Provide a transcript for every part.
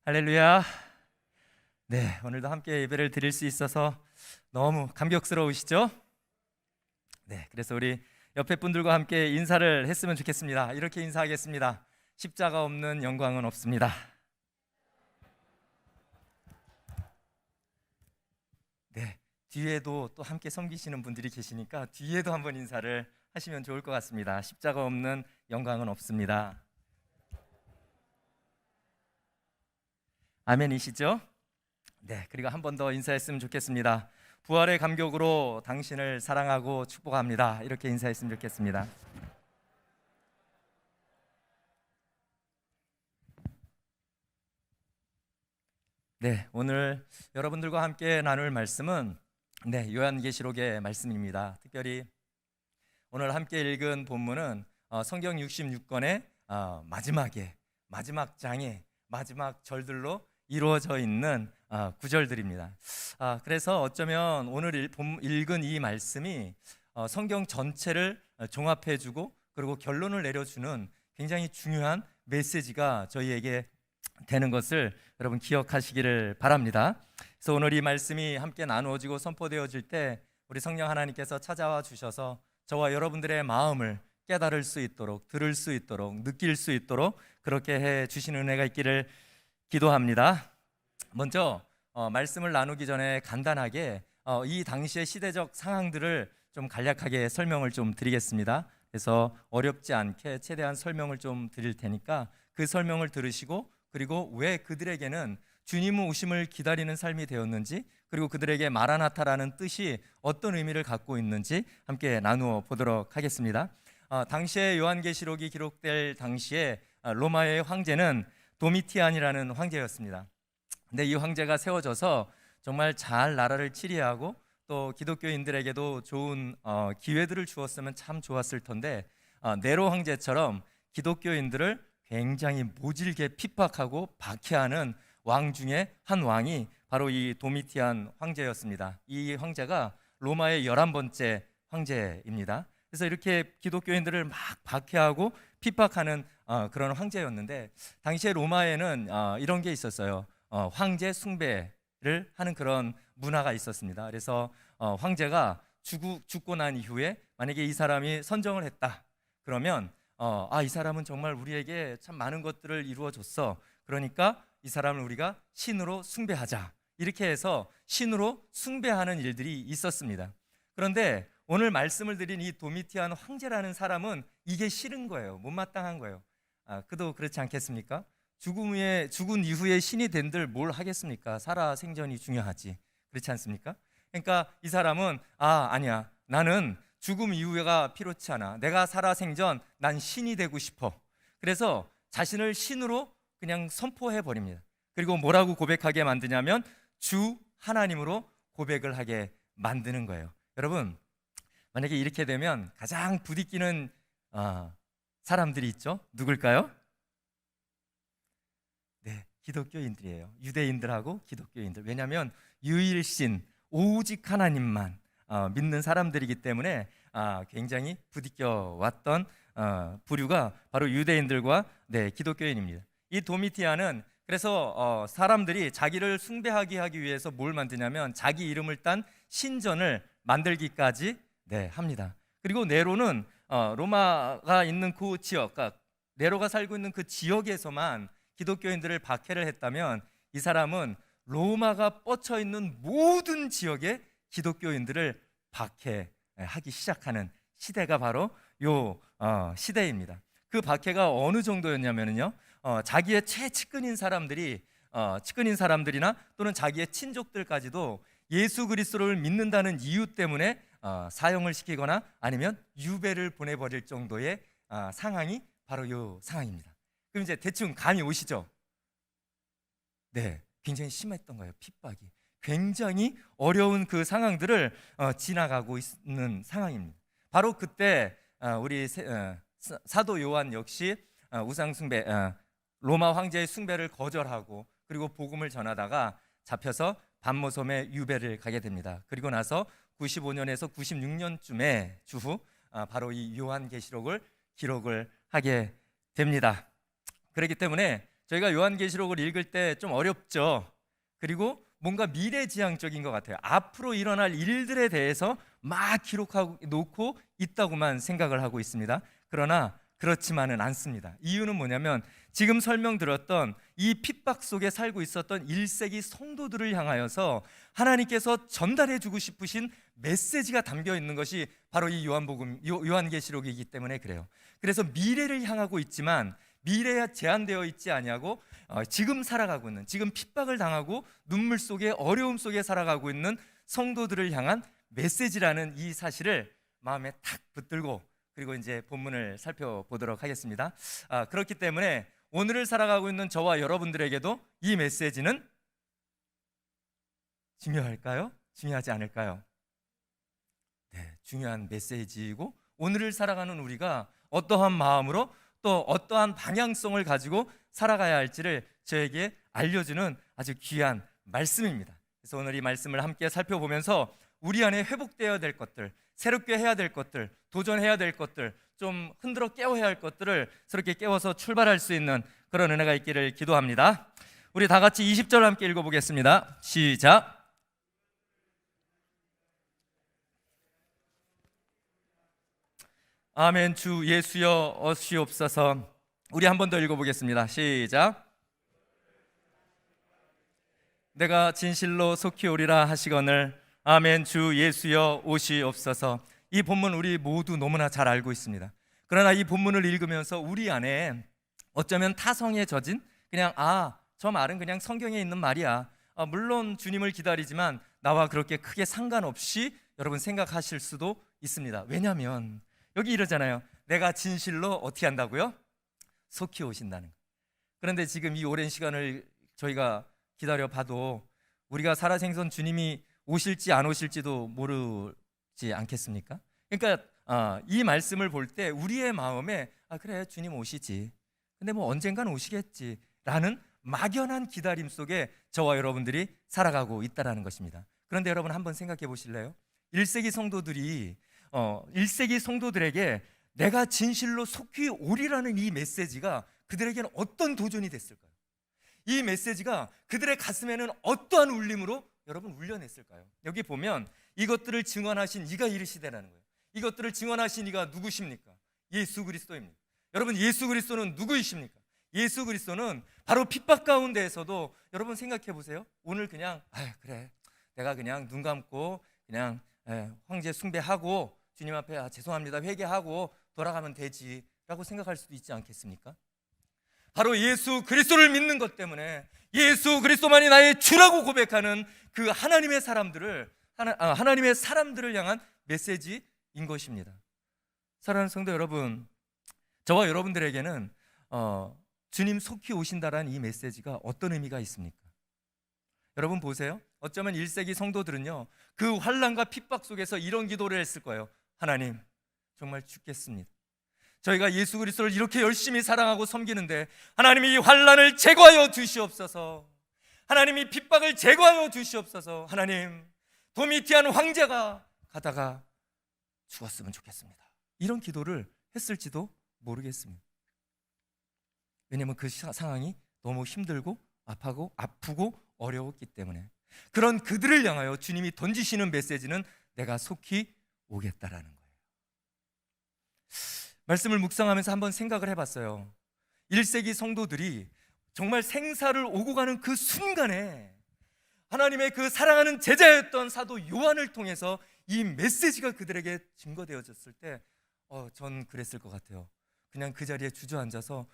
할렐루야. 네, 오늘도 함께 예배를 드릴 수 있어서 너무 감격스러우시죠? 네, 그래서 우리 옆에 분들과 함께 인사를 했으면 좋겠습니다. 이렇게 인사하겠습니다. 십자가 없는 영광은 없습니다. 네, 뒤에도 또 함께 섬기시는 분들이 계시니까 뒤에도 한번 인사를 하시면 좋을 것 같습니다. 십자가 없는 영광은 없습니다. 아멘이시죠? 네, 그리고 한 번 더 인사했으면 좋겠습니다. 부활의 감격으로 당신을 사랑하고 축복합니다. 이렇게 인사했으면 좋겠습니다. 네, 오늘 여러분들과 함께 나눌 말씀은 요한계시록의 말씀입니다. 특별히 오늘 함께 읽은 본문은 성경 66권의 마지막 장의 마지막 절들로 이루어져 있는 구절들입니다. 그래서 어쩌면 오늘 읽은 이 말씀이 성경 전체를 종합해주고 그리고 결론을 내려주는 굉장히 중요한 메시지가 저희에게 되는 것을 여러분 기억하시기를 바랍니다. 그래서 오늘 이 말씀이 함께 나누어지고 선포되어질 때 우리 성령 하나님께서 찾아와 주셔서 저와 여러분들의 마음을 깨달을 수 있도록, 들을 수 있도록, 느낄 수 있도록 그렇게 해 주시는 은혜가 있기를 기도합니다. 먼저 말씀을 나누기 전에 간단하게 이 당시의 시대적 상황들을 좀 간략하게 설명을 좀 드리겠습니다. 그래서 어렵지 않게 최대한 설명을 좀 드릴 테니까 그 설명을 들으시고 그리고 왜 그들에게는 주님의 오심을 기다리는 삶이 되었는지 그리고 그들에게 마라나타라는 뜻이 어떤 의미를 갖고 있는지 함께 나누어 보도록 하겠습니다. 당시에 요한계시록이 기록될 당시에 로마의 황제는 도미티안이라는 황제였습니다. 근데 이 황제가 세워져서 정말 잘 나라를 치리하고 또 기독교인들에게도 좋은 기회들을 주었으면 참 좋았을 텐데 네로 황제처럼 기독교인들을 굉장히 모질게 핍박하고 박해하는 왕 중에 한 왕이 바로 이 도미티안 황제였습니다. 이 황제가 로마의 11번째 황제입니다. 그래서 이렇게 기독교인들을 막 박해하고 핍박하는 그런 황제였는데 당시에 로마에는 이런 게 있었어요. 황제 숭배를 하는 그런 문화가 있었습니다. 그래서 황제가 죽고 난 이후에 만약에 이 사람이 선정을 했다 그러면 이 사람은 정말 우리에게 참 많은 것들을 이루어 줬어. 그러니까 이 사람을 우리가 신으로 숭배하자. 이렇게 해서 신으로 숭배하는 일들이 있었습니다. 그런데 오늘 말씀을 드린 이 도미티안 황제라는 사람은 이게 싫은 거예요. 못마땅한 거예요. 그도 그렇지 않겠습니까? 죽은 이후에 신이 된들 뭘 하겠습니까? 살아 생전이 중요하지. 그렇지 않습니까? 그러니까 이 사람은 아니야. 나는 죽음 이후가 필요치 않아. 내가 살아 생전 난 신이 되고 싶어. 그래서 자신을 신으로 그냥 선포해 버립니다. 그리고 뭐라고 고백하게 만드냐면 주 하나님으로 고백을 하게 만드는 거예요. 여러분, 만약에 이렇게 되면 가장 부딪히는 사람들이 있죠. 누굴까요? 네, 기독교인들이에요. 유대인들하고 기독교인들. 왜냐하면 유일신 오직 하나님만 믿는 사람들이기 때문에 굉장히 부딪혀 왔던 부류가 바로 유대인들과 기독교인입니다. 이 도미티안은 그래서 사람들이 자기를 숭배하게 하기 위해서 뭘 만드냐면 자기 이름을 딴 신전을 만들기까지 합니다. 그리고 네로는 로마가 있는 그 지역, 그러니까 네로가 살고 있는 그 지역에서만 기독교인들을 박해를 했다면 이 사람은 로마가 뻗쳐 있는 모든 지역에 기독교인들을 박해하기 시작하는 시대가 바로 요 시대입니다. 그 박해가 어느 정도였냐면요, 자기의 최측근인 사람들이나 또는 자기의 친족들까지도 예수 그리스도를 믿는다는 이유 때문에 사형을 시키거나 아니면 유배를 보내버릴 정도의 상황이 바로 요 상황입니다. 그럼 이제 대충 감이 오시죠? 네, 굉장히 심했던 거예요. 핍박이 굉장히 어려운 그 상황들을 지나가고 있는 상황입니다. 바로 그때 우리 사도 요한 역시 우상 숭배, 로마 황제의 숭배를 거절하고 그리고 복음을 전하다가 잡혀서 반모섬에 유배를 가게 됩니다. 그리고 나서 95년에서 96년쯤에 주후 바로 이 요한계시록을 기록을 하게 됩니다. 그렇기 때문에 저희가 요한계시록을 읽을 때 좀 어렵죠. 그리고 뭔가 미래지향적인 것 같아요. 앞으로 일어날 일들에 대해서 막 기록하고 놓고 있다고만 생각을 하고 있습니다. 그러나 그렇지만은 않습니다. 이유는 뭐냐면 지금 설명드렸던 이 핍박 속에 살고 있었던 1세기 성도들을 향하여서 하나님께서 전달해 주고 싶으신 메시지가 담겨 있는 것이 바로 이 요한계시록이기 때문에 그래요. 그래서 미래를 향하고 있지만 미래에 제한되어 있지 아니하고 지금 살아가고 있는, 지금 핍박을 당하고 눈물 속에 어려움 속에 살아가고 있는 성도들을 향한 메시지라는 이 사실을 마음에 탁 붙들고 그리고 이제 본문을 살펴보도록 하겠습니다. 그렇기 때문에 오늘을 살아가고 있는 저와 여러분들에게도 이 메시지는 중요할까요? 중요하지 않을까요? 네, 중요한 메시지이고 오늘을 살아가는 우리가 어떠한 마음으로 또 어떠한 방향성을 가지고 살아가야 할지를 저에게 알려주는 아주 귀한 말씀입니다. 그래서 오늘 이 말씀을 함께 살펴보면서 우리 안에 회복되어야 될 것들, 새롭게 해야 될 것들, 도전해야 될 것들, 좀 흔들어 깨워야 할 것들을 새롭게 깨워서 출발할 수 있는 그런 은혜가 있기를 기도합니다. 우리 다 같이 20절 함께 읽어보겠습니다. 시작. 아멘. 주 예수여 오시옵소서. 우리 한 번 더 읽어보겠습니다. 시작. 내가 진실로 속히 오리라 하시거늘 아멘. 주 예수여 오시옵소서. 이 본문 우리 모두 너무나 잘 알고 있습니다. 그러나 이 본문을 읽으면서 우리 안에 어쩌면 타성에 젖은 그냥 저 말은 그냥 성경에 있는 말이야. 물론 주님을 기다리지만 나와 그렇게 크게 상관없이 여러분 생각하실 수도 있습니다. 왜냐하면 여기 이러잖아요. 내가 진실로 어떻게 한다고요? 속히 오신다는 거. 그런데 지금 이 오랜 시간을 저희가 기다려 봐도 우리가 살아생전 주님이 오실지 안 오실지도 모르지 않겠습니까? 그러니까 이 말씀을 볼 때 우리의 마음에 그래 주님 오시지, 근데 뭐 언젠가는 오시겠지 라는 막연한 기다림 속에 저와 여러분들이 살아가고 있다는 것입니다. 그런데 여러분 한번 생각해 보실래요? 1세기 성도들이 1세기 성도들에게 내가 진실로 속히 오리라는 이 메시지가 그들에게는 어떤 도전이 됐을까요? 이 메시지가 그들의 가슴에는 어떠한 울림으로 여러분 울려냈을까요? 여기 보면 이것들을 증언하신 이가 이르시되라는 거예요. 이것들을 증언하신 이가 누구십니까? 예수 그리스도입니다. 여러분 예수 그리스도는 누구이십니까? 예수 그리스도는 바로 핍박 가운데에서도 여러분 생각해 보세요. 오늘 그냥 그래 내가 그냥 눈 감고 그냥 황제 숭배하고 주님 앞에 죄송합니다 회개하고 돌아가면 되지 라고 생각할 수도 있지 않겠습니까? 바로 예수 그리스도를 믿는 것 때문에 예수 그리스도만이 나의 주라고 고백하는 그 하나님의 사람들을 향한 메시지인 것입니다. 사랑하는 성도 여러분, 저와 여러분들에게는 주님 속히 오신다라는 이 메시지가 어떤 의미가 있습니까? 여러분 보세요. 어쩌면 1세기 성도들은요 그 환난과 핍박 속에서 이런 기도를 했을 거예요. 하나님 정말 죽겠습니다. 저희가 예수 그리스도를 이렇게 열심히 사랑하고 섬기는데 하나님이 이 환난을 제거하여 주시옵소서. 하나님이 핍박을 제거하여 주시옵소서. 하나님 도미티안 황제가 가다가 죽었으면 좋겠습니다. 이런 기도를 했을지도 모르겠습니다. 왜냐하면 그 상황이 너무 힘들고 아프고 어려웠기 때문에. 그런 그들을 향하여 주님이 던지시는 메시지는 내가 속히 오겠다라는 거예요. 말씀을 묵상하면서 한번 생각을 해봤어요. 1세기 성도들이 정말 생사를 오고 가는 그 순간에 하나님의 그 사랑하는 제자였던 사도 요한을 통해서 이 메시지가 그들에게 증거되어졌을 때 전 그랬을 것 같아요. 그냥 그 자리에 주저앉아서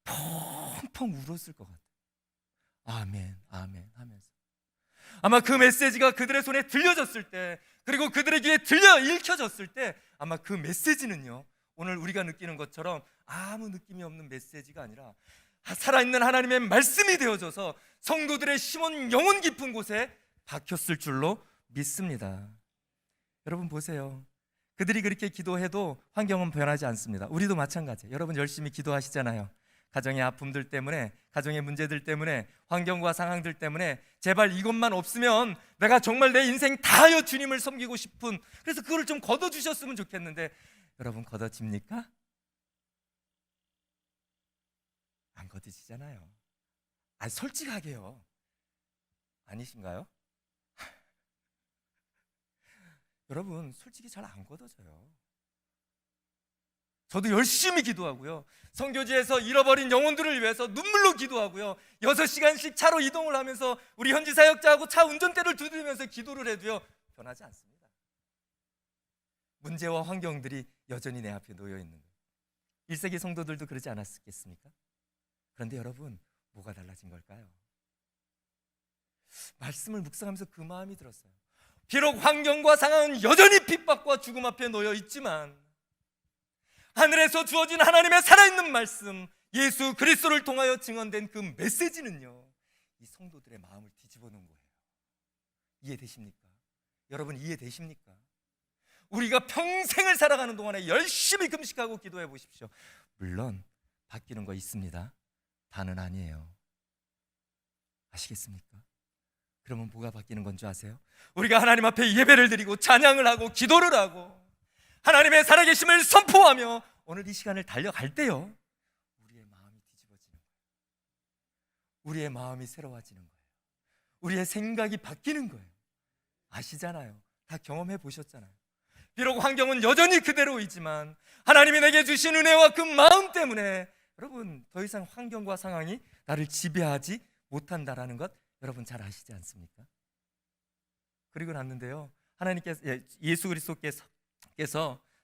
펑펑 울었을 것 같아요. 아멘 아멘 하면서 아마 그 메시지가 그들의 손에 들려졌을 때 그리고 그들의 귀에 읽혀졌을 때 아마 그 메시지는요 오늘 우리가 느끼는 것처럼 아무 느낌이 없는 메시지가 아니라 살아있는 하나님의 말씀이 되어져서 성도들의 심은 영혼 깊은 곳에 박혔을 줄로 믿습니다. 여러분 보세요. 그들이 그렇게 기도해도 환경은 변하지 않습니다. 우리도 마찬가지예요. 여러분 열심히 기도하시잖아요. 가정의 아픔들 때문에, 가정의 문제들 때문에, 환경과 상황들 때문에 제발 이것만 없으면 내가 정말 내 인생 다하여 주님을 섬기고 싶은, 그래서 그거를 좀 걷어주셨으면 좋겠는데 여러분 걷어집니까? 안 걷어지잖아요. 솔직하게요. 아니신가요? 여러분, 솔직히 잘 안 걷어져요. 저도 열심히 기도하고요. 선교지에서 잃어버린 영혼들을 위해서 눈물로 기도하고요. 6시간씩 차로 이동을 하면서 우리 현지 사역자하고 차 운전대를 두드리면서 기도를 해도요, 변하지 않습니다. 문제와 환경들이 여전히 내 앞에 놓여 있는 거예요. 1세기 성도들도 그러지 않았겠습니까? 그런데 여러분, 뭐가 달라진 걸까요? 말씀을 묵상하면서 그 마음이 들었어요. 비록 환경과 상황은 여전히 핍박과 죽음 앞에 놓여 있지만 하늘에서 주어진 하나님의 살아있는 말씀, 예수 그리스도를 통하여 증언된 그 메시지는요, 이 성도들의 마음을 뒤집어 놓은 거예요. 이해되십니까? 여러분, 이해되십니까? 우리가 평생을 살아가는 동안에 열심히 금식하고 기도해 보십시오. 물론 바뀌는 거 있습니다. 다는 아니에요. 아시겠습니까? 그러면 뭐가 바뀌는 건 줄 아세요? 우리가 하나님 앞에 예배를 드리고 찬양을 하고 기도를 하고 하나님의 살아계심을 선포하며 오늘 이 시간을 달려갈 때요, 우리의 마음이 뒤집어지는 거예요. 우리의 마음이 새로워지는 거예요. 우리의 생각이 바뀌는 거예요. 아시잖아요. 다 경험해 보셨잖아요. 비록 환경은 여전히 그대로이지만 하나님이 내게 주신 은혜와 그 마음 때문에 여러분, 더 이상 환경과 상황이 나를 지배하지 못한다라는 것 여러분 잘 아시지 않습니까? 그리고 났는데요, 하나님께서, 예수 그리스도께서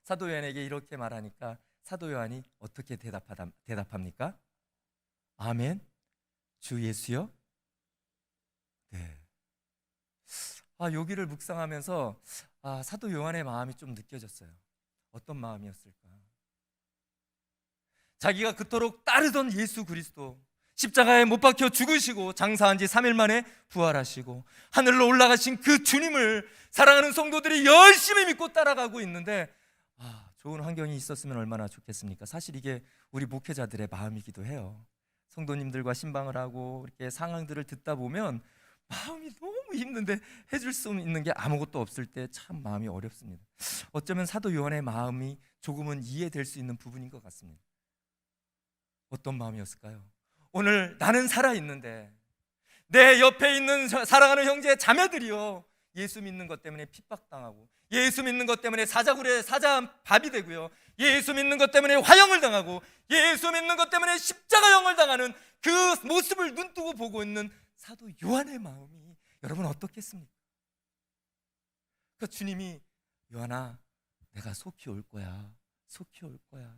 사도 요한에게 이렇게 말하니까 사도 요한이 어떻게 대답합니까? 아멘, 주 예수요? 네. 여기를 묵상하면서 사도 요한의 마음이 좀 느껴졌어요. 어떤 마음이었을까? 자기가 그토록 따르던 예수 그리스도, 십자가에 못 박혀 죽으시고 장사한 지 3일 만에 부활하시고 하늘로 올라가신 그 주님을 사랑하는 성도들이 열심히 믿고 따라가고 있는데, 좋은 환경이 있었으면 얼마나 좋겠습니까? 사실 이게 우리 목회자들의 마음이기도 해요. 성도님들과 신방을 하고 이렇게 상황들을 듣다 보면 마음이 너무 힘든데 해줄 수 있는 게 아무것도 없을 때 참 마음이 어렵습니다. 어쩌면 사도 요한의 마음이 조금은 이해될 수 있는 부분인 것 같습니다. 어떤 마음이었을까요? 오늘 나는 살아있는데 내 옆에 있는 사랑하는 형제 자매들이요, 예수 믿는 것 때문에 핍박당하고 예수 믿는 것 때문에 사자굴에 사자밥이 되고요, 예수 믿는 것 때문에 화형을 당하고 예수 믿는 것 때문에 십자가형을 당하는 그 모습을 눈뜨고 보고 있는 사도 요한의 마음이 여러분 어떻겠습니까? 그 주님이 요한아, 내가 속히 올 거야, 속히 올 거야,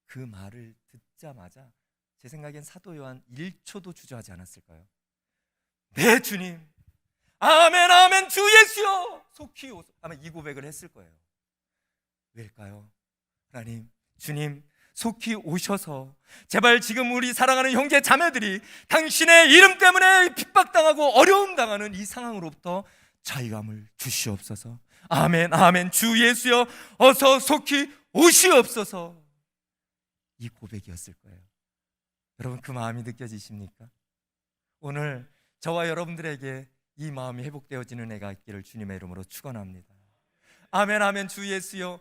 그 말을 듣자마자 제 생각엔 사도 요한 1초도 주저하지 않았을까요? 네 주님, 아멘 아멘 주 예수여 속히 오소, 아마 이 고백을 했을 거예요. 왜일까요? 하나님, 주님 속히 오셔서 제발 지금 우리 사랑하는 형제 자매들이 당신의 이름 때문에 핍박당하고 어려움 당하는 이 상황으로부터 자유함을 주시옵소서. 아멘 아멘 주 예수여 어서 속히 오시옵소서. 이 고백이었을 거예요. 여러분, 그 마음이 느껴지십니까? 오늘 저와 여러분들에게 이 마음이 회복되어지는 애가 있기를 주님의 이름으로 축원합니다. 아멘 아멘 주 예수여.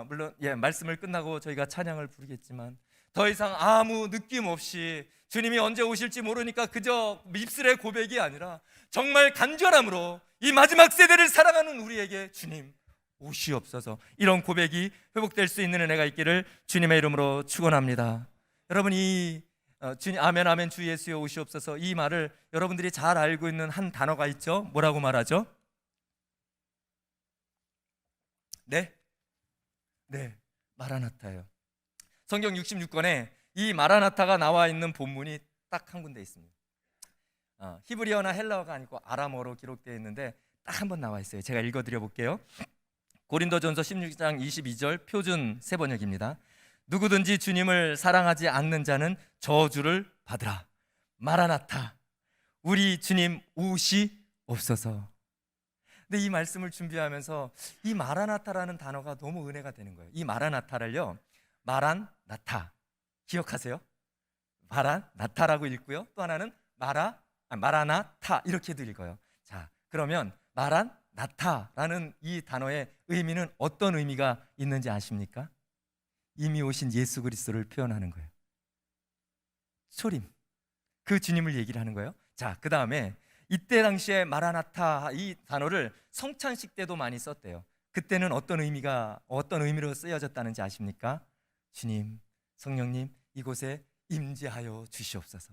물론 말씀을 끝나고 저희가 찬양을 부르겠지만 더 이상 아무 느낌 없이 주님이 언제 오실지 모르니까 그저 입술의 고백이 아니라 정말 간절함으로 이 마지막 세대를 사랑하는 우리에게 주님 오시옵소서, 이런 고백이 회복될 수 있는 은혜가 있기를 주님의 이름으로 축원합니다. 여러분, 주님 아멘 아멘 주 예수여 오시옵소서, 이 말을 여러분들이 잘 알고 있는 한 단어가 있죠. 뭐라고 말하죠? 네, 마라나타예요. 성경 66권에 이 마라나타가 나와 있는 본문이 딱 한 군데 있습니다. 히브리어나 헬라어가 아니고 아람어로 기록되어 있는데 딱 한 번 나와 있어요. 제가 읽어드려 볼게요. 고린도전서 16장 22절 표준 세번역입니다. 누구든지 주님을 사랑하지 않는 자는 저주를 받으라. 마라나타, 우리 주님 오시옵소서. 근데 이 말씀을 준비하면서 이 마라나타라는 단어가 너무 은혜가 되는 거예요. 이 마라나타를요, 마란나타, 기억하세요? 마란나타라고 읽고요, 또 하나는 마라나타 이렇게도 읽어요. 자, 그러면 마란나타라는 이 단어의 의미는 어떤 의미가 있는지 아십니까? 이미 오신 예수 그리스도를 표현하는 거예요. 초림, 그 주님을 얘기를 하는 거예요. 자, 그 다음에 이때 당시에 마라나타 이 단어를 성찬식 때도 많이 썼대요. 그때는 어떤 의미로 쓰여졌다는지 아십니까? 주님, 성령님, 이곳에 임재하여 주시옵소서.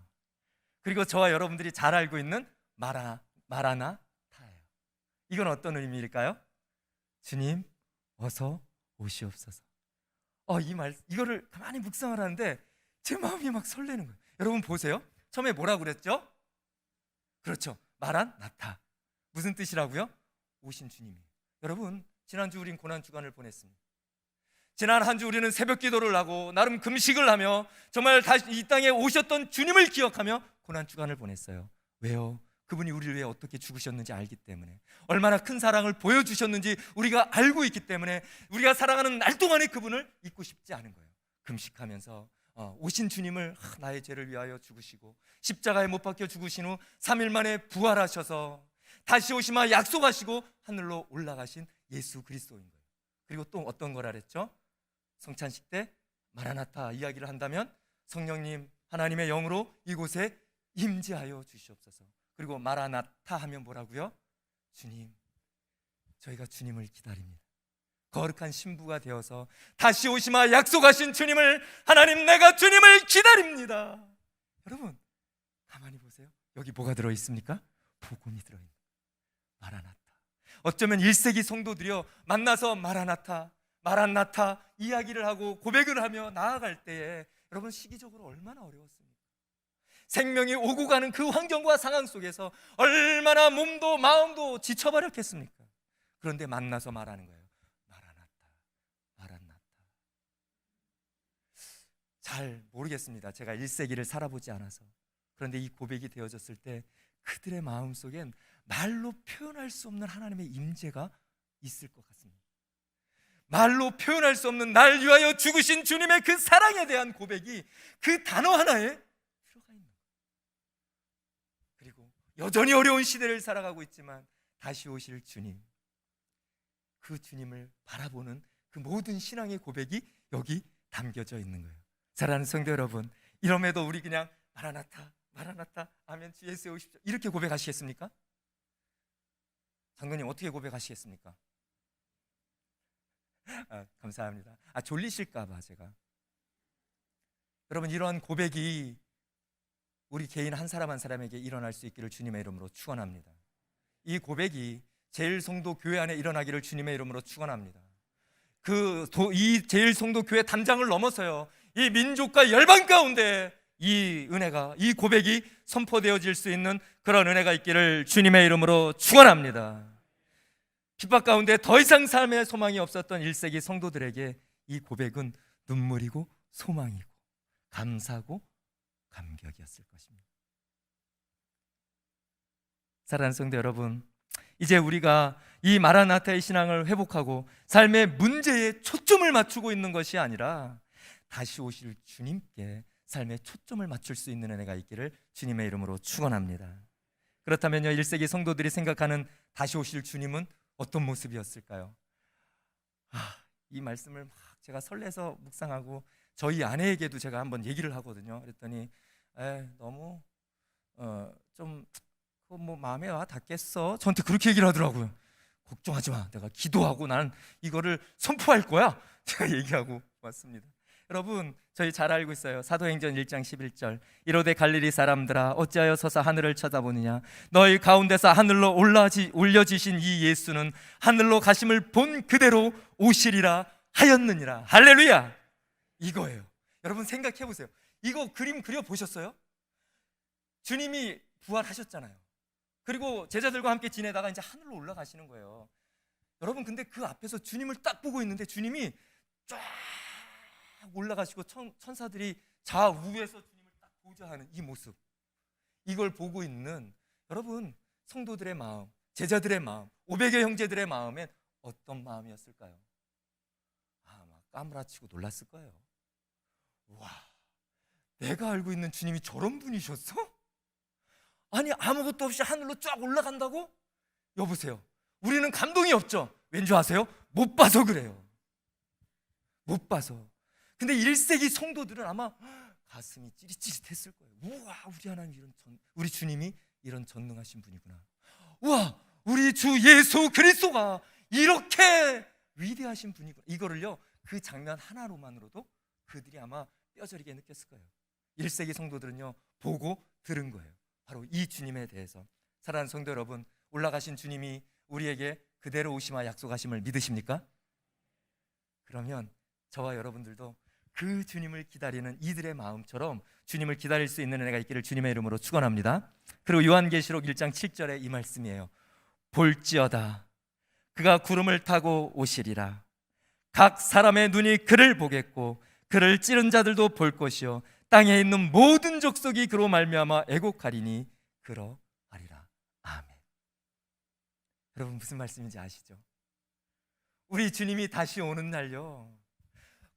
그리고 저와 여러분들이 잘 알고 있는 마라나타예요. 이건 어떤 의미일까요? 주님, 어서 오시옵소서. 이거를 가만히 묵상을 하는데 제 마음이 막 설레는 거예요. 여러분 보세요. 처음에 뭐라고 그랬죠? 그렇죠. 마라나타. 무슨 뜻이라고요? 오신 주님이에요. 여러분, 지난주 우린 고난주간을 보냈습니다. 지난 한 주 우리는 새벽 기도를 하고 나름 금식을 하며 정말 다시 이 땅에 오셨던 주님을 기억하며 고난주간을 보냈어요. 왜요? 그분이 우리를 위해 어떻게 죽으셨는지 알기 때문에, 얼마나 큰 사랑을 보여주셨는지 우리가 알고 있기 때문에 우리가 살아가는 날 동안에 그분을 잊고 싶지 않은 거예요. 금식하면서 오신 주님을 나의 죄를 위하여 죽으시고 십자가에 못 박혀 죽으신 후 3일 만에 부활하셔서 다시 오시마 약속하시고 하늘로 올라가신 예수 그리스도인 거예요. 그리고 또 어떤 거라 그랬죠? 성찬식 때 마라나타 이야기를 한다면 성령님, 하나님의 영으로 이곳에 임재하여 주시옵소서. 그리고 마라나타 하면 뭐라고요? 주님, 저희가 주님을 기다립니다. 거룩한 신부가 되어서 다시 오시마 약속하신 주님을, 하나님, 내가 주님을 기다립니다. 여러분, 가만히 보세요. 여기 뭐가 들어있습니까? 복음이 들어있는 마라나타. 어쩌면 1세기 성도들이요, 만나서 마라나타 이야기를 하고 고백을 하며 나아갈 때에 여러분, 시기적으로 얼마나 어려웠습니까? 생명이 오고 가는 그 환경과 상황 속에서 얼마나 몸도 마음도 지쳐버렸겠습니까? 그런데 만나서 말하는 거예요. 마라나타. 잘 모르겠습니다. 제가 1세기를 살아보지 않아서. 그런데 이 고백이 되어졌을 때 그들의 마음속엔 말로 표현할 수 없는 하나님의 임재가 있을 것 같습니다. 말로 표현할 수 없는 날 위하여 죽으신 주님의 그 사랑에 대한 고백이 그 단어 하나에 들어가 있는 거예요. 그리고 여전히 어려운 시대를 살아가고 있지만 다시 오실 주님, 그 주님을 바라보는 그 모든 신앙의 고백이 여기 담겨져 있는 거예요. 사랑하는 성도 여러분, 이럼에도 우리 그냥 마라나타 아멘, 주 예수에 오십시오 이렇게 고백하시겠습니까? 장로님, 어떻게 고백하시겠습니까? 감사합니다. 졸리실까봐 제가. 여러분, 이러한 고백이 우리 개인 한 사람 한 사람에게 일어날 수 있기를 주님의 이름으로 축원합니다. 이 고백이 제일성도 교회 안에 일어나기를 주님의 이름으로 축원합니다. 이 제일성도 교회 단장을 넘어서요, 이 민족과 열방 가운데 이 은혜가, 이 고백이 선포되어질 수 있는 그런 은혜가 있기를 주님의 이름으로 축원합니다. 핍박 가운데 더 이상 삶의 소망이 없었던 1세기 성도들에게 이 고백은 눈물이고 소망이고 감사고 감격이었을 것입니다. 사랑하는 성도 여러분, 이제 우리가 이 마라나타의 신앙을 회복하고 삶의 문제에 초점을 맞추고 있는 것이 아니라 다시 오실 주님께 삶의 초점을 맞출 수 있는 은혜가 있기를 주님의 이름으로 축원합니다. 그렇다면요, 1세기 성도들이 생각하는 다시 오실 주님은 어떤 모습이었을까요? 이 말씀을 막 제가 설레서 묵상하고 저희 아내에게도 제가 한번 얘기를 하거든요. 그랬더니 너무 좀 뭐 마음에 와 닿겠어, 저한테 그렇게 얘기를 하더라고요. 걱정하지 마, 내가 기도하고 나는 이거를 선포할 거야, 제가 얘기하고 왔습니다. 여러분, 저희 잘 알고 있어요. 사도행전 1장 11절, 이로되 갈릴리 사람들아, 어찌하여 서서 하늘을 쳐다보느냐, 너희 가운데서 하늘로 올려지신 이 예수는 하늘로 가심을 본 그대로 오시리라 하였느니라. 할렐루야. 이거예요. 여러분, 생각해 보세요. 이거 그림 그려 보셨어요? 주님이 부활하셨잖아요. 그리고 제자들과 함께 지내다가 이제 하늘로 올라가시는 거예요. 여러분, 근데 그 앞에서 주님을 딱 보고 있는데 주님이 쫙 올라가시고 천사들이 좌우에서 주님을 딱 보좌하는 이 모습, 이걸 보고 있는 여러분, 성도들의 마음, 제자들의 마음, 500여 형제들의 마음엔 어떤 마음이었을까요? 막 까무라치고 놀랐을 거예요. 와, 내가 알고 있는 주님이 저런 분이셨어? 아니, 아무것도 없이 하늘로 쫙 올라간다고? 여보세요, 우리는 감동이 없죠. 왠지 아세요? 못 봐서 그래요. 못 봐서. 근데 1세기 성도들은 아마 가슴이 찌릿찌릿했을 거예요. 우와, 우리 하나님 우리 주님이 이런 전능하신 분이구나. 우와, 우리 주 예수 그리스도가 이렇게 위대하신 분이구나. 이거를요, 그 장면 하나로만으로도 그들이 아마 뼈저리게 느꼈을 거예요. 1세기 성도들은요, 보고 들은 거예요. 바로 이 주님에 대해서. 사랑하는 성도 여러분, 올라가신 주님이 우리에게 그대로 오시마 약속하심을 믿으십니까? 그러면 저와 여러분들도 그 주님을 기다리는 이들의 마음처럼 주님을 기다릴 수 있는 은혜가 있기를 주님의 이름으로 축원합니다. 그리고 요한계시록 1장 7절에 이 말씀이에요. 볼지어다 그가 구름을 타고 오시리라. 각 사람의 눈이 그를 보겠고 그를 찌른 자들도 볼 것이요 땅에 있는 모든 족속이 그로 말미암아 애곡하리니 그러하리라. 아멘. 여러분, 무슨 말씀인지 아시죠? 우리 주님이 다시 오는 날요,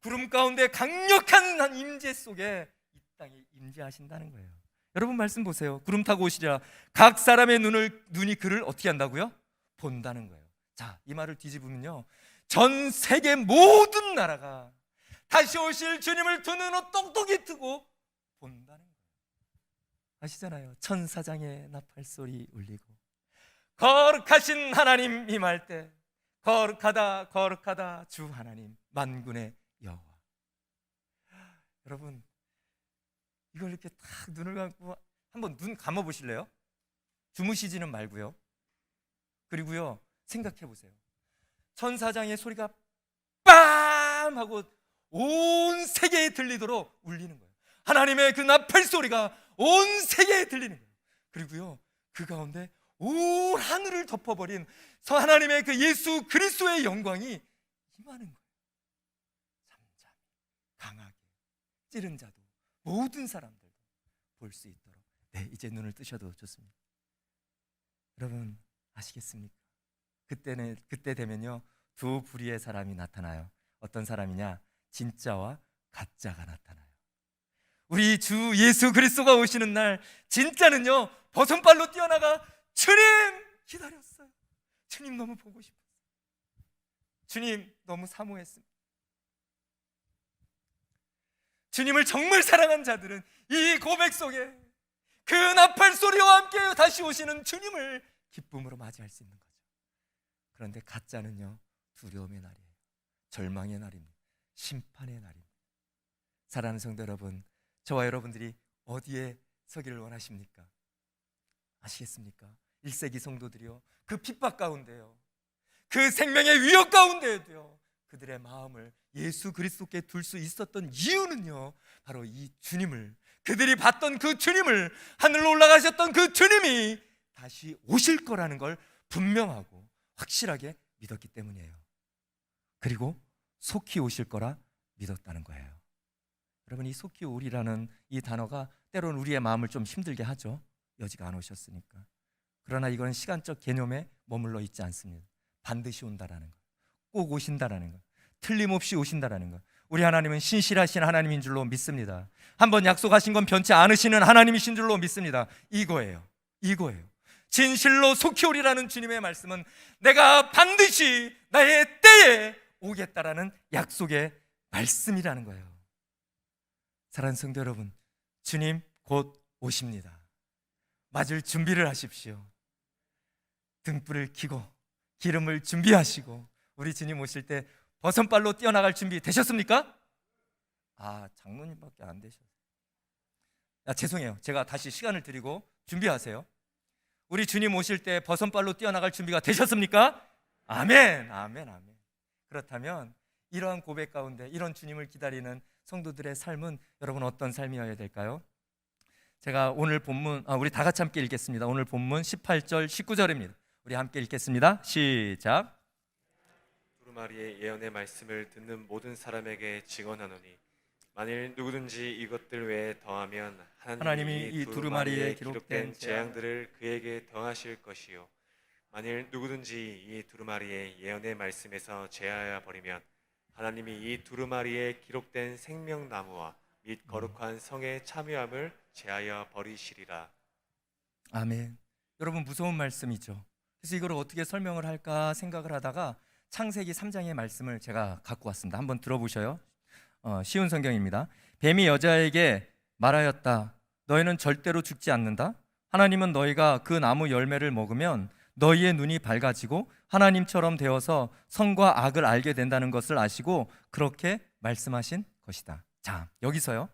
구름 가운데 강력한 임재 속에 이 땅에 임재하신다는 거예요. 여러분, 말씀 보세요. 구름 타고 오시리라. 각 사람의 눈이 그를 어떻게 한다고요? 본다는 거예요. 자, 이 말을 뒤집으면요, 전 세계 모든 나라가 다시 오실 주님을 두 눈으로 똑똑히 뜨고 본다는 거예요. 아시잖아요. 천사장의 나팔소리 울리고 거룩하신 하나님 임할 때 거룩하다 거룩하다 주 하나님 만군의 여호와. 여러분, 이걸 이렇게 딱 눈을 감고 한번 눈 감아 보실래요? 주무시지는 말고요. 그리고요, 생각해 보세요. 천사장의 소리가 빰 하고 온 세계에 들리도록 울리는 거예요. 하나님의 그 나팔 소리가 온 세계에 들리는 거예요. 그리고요, 그 가운데 온 하늘을 덮어버린 하나님의 그 예수 그리스도의 영광이 임하는 거예요. 잠잠히 강하게 찌른 자도 모든 사람들도 볼 수 있도록. 네, 이제 눈을 뜨셔도 좋습니다. 여러분, 아시겠습니까? 그때 되면요, 두 부류의 사람이 나타나요. 어떤 사람이냐? 진짜와 가짜가 나타나요. 우리 주 예수 그리스도가 오시는 날 진짜는요, 버선발로 뛰어나가 주님 기다렸어요. 주님 너무 보고 싶었어요. 주님 너무 사모했습니다. 주님을 정말 사랑한 자들은 이 고백 속에 그 나팔 소리와 함께 다시 오시는 주님을 기쁨으로 맞이할 수 있는 거죠. 그런데 가짜는요, 두려움의 날이에요. 절망의 날입니다. 심판의 날입니다. 사랑하는 성도 여러분, 저와 여러분들이 어디에 서기를 원하십니까? 아시겠습니까? 1세기 성도들이요, 그 핍박 가운데요, 그 생명의 위협 가운데에도요, 그들의 마음을 예수 그리스도께 둘 수 있었던 이유는요, 바로 이 주님을, 그들이 봤던 그 주님을, 하늘로 올라가셨던 그 주님이 다시 오실 거라는 걸 분명하고 확실하게 믿었기 때문이에요. 그리고 속히 오실 거라 믿었다는 거예요. 여러분, 이 속히 오리라는 이 단어가 때로는 우리의 마음을 좀 힘들게 하죠. 여지가 안 오셨으니까. 그러나 이건 시간적 개념에 머물러 있지 않습니다. 반드시 온다라는 거, 꼭 오신다라는 거, 틀림없이 오신다라는 거. 우리 하나님은 신실하신 하나님인 줄로 믿습니다. 한번 약속하신 건 변치 않으시는 하나님이신 줄로 믿습니다. 이거예요. 진실로 속히 오리라는 주님의 말씀은 내가 반드시 나의 때에 오겠다라는 약속의 말씀이라는 거예요. 사랑하는 성도 여러분, 주님 곧 오십니다. 맞을 준비를 하십시오. 등불을 켜고 기름을 준비하시고 우리 주님 오실 때 버선발로 뛰어나갈 준비 되셨습니까? 장로님밖에 안 되셨어요. 죄송해요. 제가 다시 시간을 드리고 준비하세요. 우리 주님 오실 때 버선발로 뛰어나갈 준비가 되셨습니까? 아멘. 그렇다면 이러한 고백 가운데 이런 주님을 기다리는 성도들의 삶은 여러분 어떤 삶이어야 될까요? 제가 오늘 본문, 우리 다 같이 함께 읽겠습니다. 오늘 본문 18절 19절입니다. 우리 함께 읽겠습니다. 시작. 두루마리의 예언의 말씀을 듣는 모든 사람에게 증언하노니 만일 누구든지 이것들 외에 더하면 하나님이 이 두루마리에 기록된 재앙들을 그에게 더하실 것이요 만일 누구든지 이 두루마리의 예언의 말씀에서 제하여 버리면 하나님이 이 두루마리에 기록된 생명나무와 및 거룩한 성의 참여함을 제하여 버리시리라. 아멘. 여러분, 무서운 말씀이죠. 그래서 이걸 어떻게 설명을 할까 생각을 하다가 창세기 3장의 말씀을 제가 갖고 왔습니다. 한번 들어보셔요. 쉬운 성경입니다. 뱀이 여자에게 말하였다. 너희는 절대로 죽지 않는다. 하나님은 너희가 그 나무 열매를 먹으면 너희의 눈이 밝아지고 하나님처럼 되어서 선과 악을 알게 된다는 것을 아시고 그렇게 말씀하신 것이다. 자, 여기서요,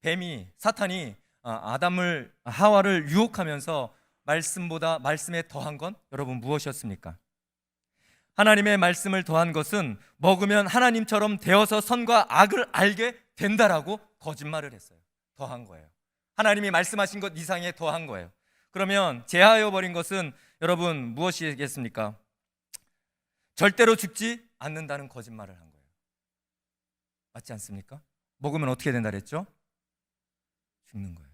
뱀이, 사탄이 하와를 유혹하면서 말씀에 더한 건 여러분 무엇이었습니까? 하나님의 말씀을 더한 것은 먹으면 하나님처럼 되어서 선과 악을 알게 된다라고 거짓말을 했어요. 더한 거예요. 하나님이 말씀하신 것 이상에 더한 거예요. 그러면 제하여 버린 것은 여러분 무엇이겠습니까? 절대로 죽지 않는다는 거짓말을 한 거예요. 맞지 않습니까? 먹으면 어떻게 된다 그랬죠? 죽는 거예요.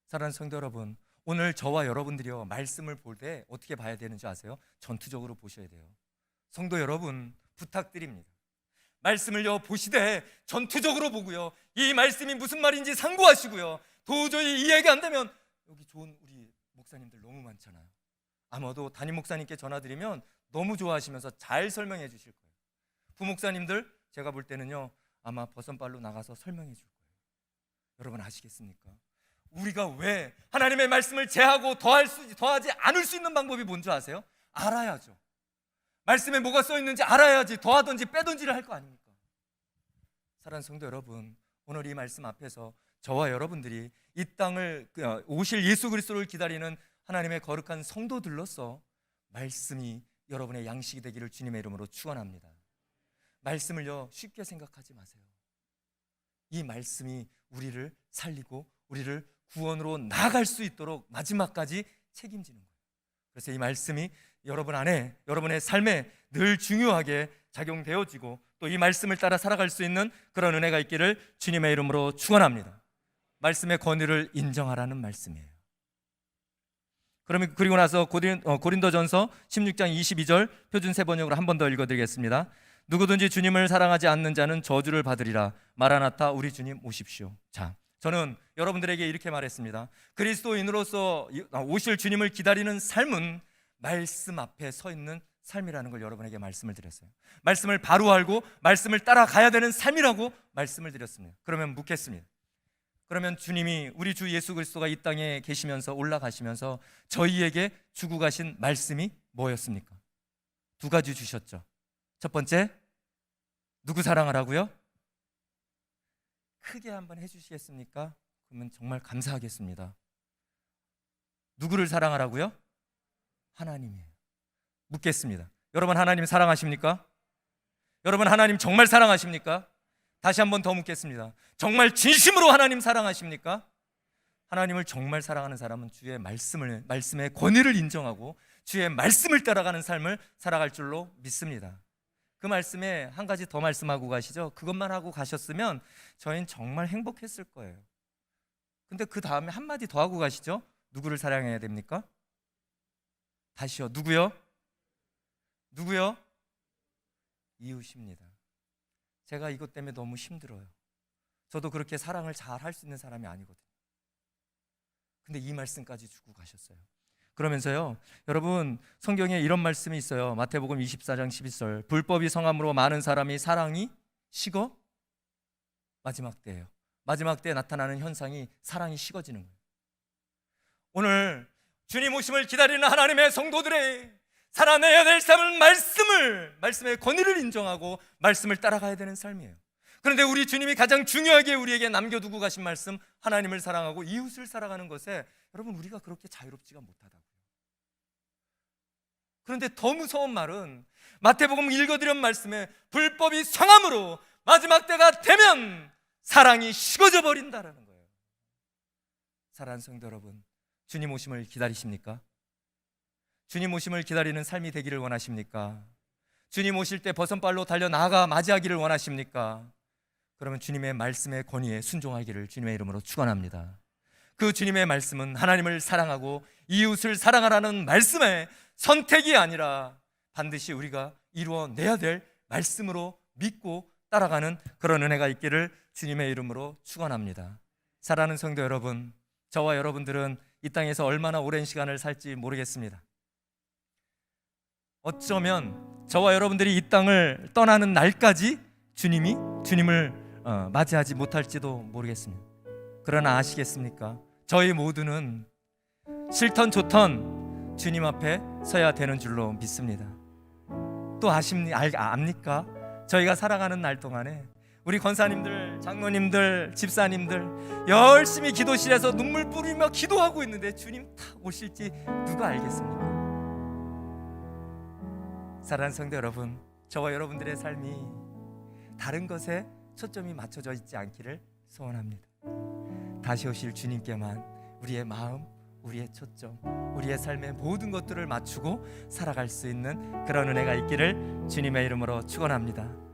사랑하는 성도 여러분, 오늘 저와 여러분들이요, 말씀을 볼 때 어떻게 봐야 되는지 아세요? 전투적으로 보셔야 돼요. 성도 여러분, 부탁드립니다. 말씀을요 보시되 전투적으로 보고요, 이 말씀이 무슨 말인지 상고하시고요, 도저히 이해가 안 되면 여기 좋은 우리 목사님들 너무 많잖아요. 아마도 담임 목사님께 전화드리면 너무 좋아하시면서 잘 설명해 주실 거예요. 부목사님들 제가 볼 때는요 아마 버선발로 나가서 설명해 줄 거예요. 여러분 아시겠습니까? 우리가 왜 하나님의 말씀을 제하고 더하지 않을 수 있는 방법이 뭔지 아세요? 알아야죠. 말씀에 뭐가 써 있는지 알아야지 더하든지 빼든지를 할 거 아닙니까? 사랑하는 성도 여러분, 오늘 이 말씀 앞에서 저와 여러분들이 이 땅을 오실 예수 그리스도를 기다리는 하나님의 거룩한 성도들로서 말씀이 여러분의 양식이 되기를 주님의 이름으로 축원합니다. 말씀을요 쉽게 생각하지 마세요. 이 말씀이 우리를 살리고 우리를 구원으로 나아갈 수 있도록 마지막까지 책임지는 거예요. 그래서 이 말씀이 여러분 안에, 여러분의 삶에 늘 중요하게 작용되어지고 또 이 말씀을 따라 살아갈 수 있는 그런 은혜가 있기를 주님의 이름으로 축원합니다. 말씀의 권위를 인정하라는 말씀이에요. 그리고 나서 고린도전서 16장 22절 표준 세번역으로 한 번 더 읽어드리겠습니다. 누구든지 주님을 사랑하지 않는 자는 저주를 받으리라. 마라나타, 우리 주님 오십시오. 자, 저는 여러분들에게 이렇게 말했습니다. 그리스도인으로서 오실 주님을 기다리는 삶은 말씀 앞에 서 있는 삶이라는 걸 여러분에게 말씀을 드렸어요. 말씀을 바로 알고 말씀을 따라가야 되는 삶이라고 말씀을 드렸습니다. 그러면 묻겠습니다. 그러면 주님이, 우리 주 예수 그리스도가 이 땅에 계시면서 올라가시면서 저희에게 주고 가신 말씀이 뭐였습니까? 두 가지 주셨죠. 첫 번째, 누구 사랑하라고요? 크게 한번 해주시겠습니까? 그러면 정말 감사하겠습니다. 누구를 사랑하라고요? 하나님이에요. 묻겠습니다. 여러분 하나님 사랑하십니까? 여러분 하나님 정말 사랑하십니까? 다시 한 번 더 묻겠습니다. 정말 진심으로 하나님 사랑하십니까? 하나님을 정말 사랑하는 사람은 주의 말씀의 권위를 인정하고 주의 말씀을 따라가는 삶을 살아갈 줄로 믿습니다. 그 말씀에 한 가지 더 말씀하고 가시죠. 그것만 하고 가셨으면 저희는 정말 행복했을 거예요. 근데 그 다음에 한마디 더 하고 가시죠. 누구를 사랑해야 됩니까? 다시요. 누구요? 누구요? 이웃입니다. 제가 이것 때문에 너무 힘들어요. 저도 그렇게 사랑을 잘 할 수 있는 사람이 아니거든요. 근데 이 말씀까지 주고 가셨어요. 그러면서요, 여러분 성경에 이런 말씀이 있어요. 마태복음 24장 11절. 불법이 성함으로 많은 사람이 사랑이 식어 마지막 때예요. 마지막 때에 나타나는 현상이 사랑이 식어지는 거예요. 오늘 주님 오심을 기다리는 하나님의 성도들의 살아내야 될 삶은 말씀의 권위를 인정하고 말씀을 따라가야 되는 삶이에요. 그런데 우리 주님이 가장 중요하게 우리에게 남겨두고 가신 말씀, 하나님을 사랑하고 이웃을 사랑하는 것에 여러분 우리가 그렇게 자유롭지가 못하다고요. 그런데 더 무서운 말은 마태복음 읽어드린 말씀에 불법이 성함으로 마지막 때가 되면 사랑이 식어져 버린다라는 거예요. 사랑하는 성도 여러분, 주님 오심을 기다리십니까? 주님 오심을 기다리는 삶이 되기를 원하십니까? 주님 오실 때 버선발로 달려나가 맞이하기를 원하십니까? 그러면 주님의 말씀의 권위에 순종하기를 주님의 이름으로 축원합니다. 그 주님의 말씀은 하나님을 사랑하고 이웃을 사랑하라는 말씀의 선택이 아니라 반드시 우리가 이루어내야 될 말씀으로 믿고 따라가는 그런 은혜가 있기를 주님의 이름으로 축원합니다. 사랑하는 성도 여러분, 저와 여러분들은 이 땅에서 얼마나 오랜 시간을 살지 모르겠습니다. 어쩌면 저와 여러분들이 이 땅을 떠나는 날까지 주님을 맞이하지 못할지도 모르겠습니다. 그러나 아시겠습니까? 저희 모두는 싫던 좋던 주님 앞에 서야 되는 줄로 믿습니다. 또 압니까? 저희가 살아가는 날 동안에 우리 권사님들, 장로님들, 집사님들 열심히 기도실에서 눈물 뿌리며 기도하고 있는데 주님 탁 오실지 누가 알겠습니까? 사랑하는 성도 여러분, 저와 여러분들의 삶이 다른 것에 초점이 맞춰져 있지 않기를 소원합니다. 다시 오실 주님께만 우리의 마음, 우리의 초점, 우리의 삶의 모든 것들을 맞추고 살아갈 수 있는 그런 은혜가 있기를 주님의 이름으로 축원합니다.